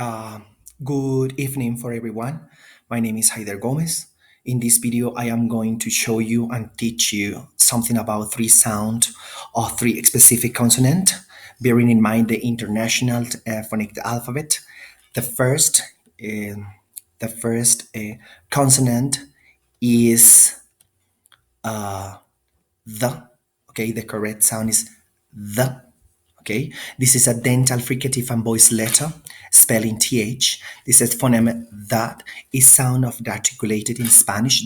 Uh, Good evening for everyone. My name is Gómez. In this video, I am going to show you and teach you something about three sound or three specific consonant, bearing in mind the international phonetic alphabet. The first, uh, the first consonant is the. Okay, the correct sound is the. Okay, this is a dental fricative and voice letter, spelling th. This is phoneme that is sound of the articulated in Spanish.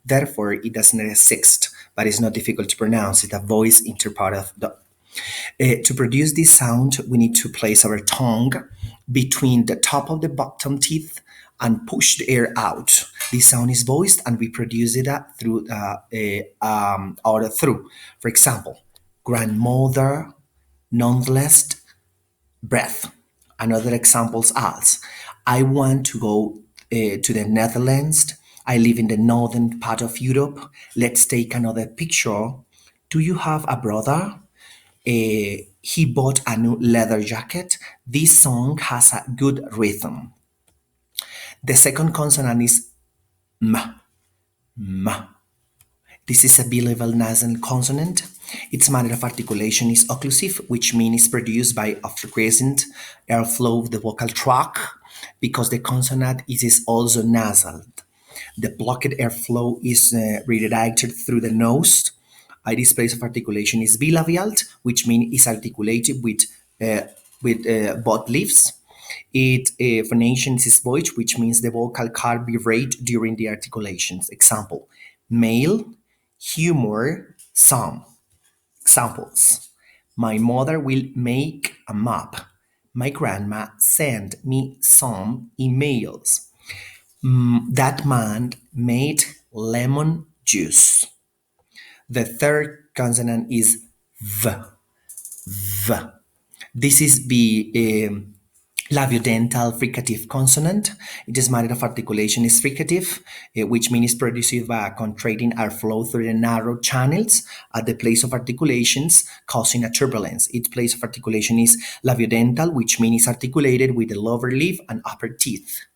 Therefore, it doesn't exist, but it's not difficult to pronounce. It's a voice interpart of the. To produce this sound, we need to place our tongue between the top of the bottom teeth and push the air out. This sound is voiced, and we produce it through or through. For example, grandmother, nonetheless, breath. Another examples as I want to go to the Netherlands. I live in the northern part of Europe. Let's take another picture. Do you have a brother? He bought a new leather jacket. This song has a good rhythm. The second consonant is m. M. This is a bilevel nasal consonant. Its manner of articulation is occlusive, which means produced by after-crescent airflow of the vocal tract, because the consonant is also nasal. The blocked airflow is redirected through the nose. This place of articulation is bilabial, which means it's articulated with both lips. It phonation is voiced, which means the vocal cord vibrate during the articulations. Example: male, humor, song. Examples: my mother will make a map. My grandma sent me some emails. That man made lemon juice. The third consonant is v. V. This is the labiodental fricative consonant. Its manner of articulation is fricative, which means produced by contracting airflow through the narrow channels at the place of articulations, causing a turbulence. Its place of articulation is labiodental, which means articulated with the lower lip and upper teeth.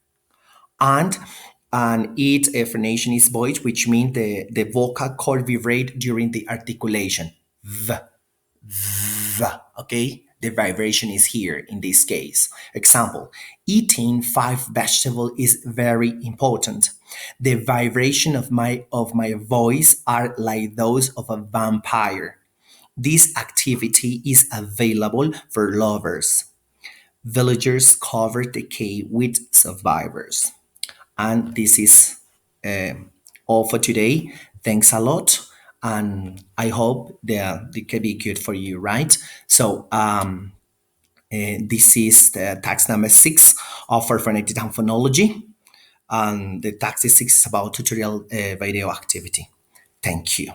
And its phonation is voiced, which means the vocal cord vibrate during the articulation. V. V. Okay? The vibration is here in this case. Example: eating 5 vegetables is very important. The vibration of my voice are like those of a vampire. This activity is available for lovers. Villagers covered the cave with survivors. And this is all for today. Thanks a lot. And I hope they can be good for you, right? So this is the task number 6 of our phonetic and phonology. And the task 6 is about tutorial video activity. Thank you.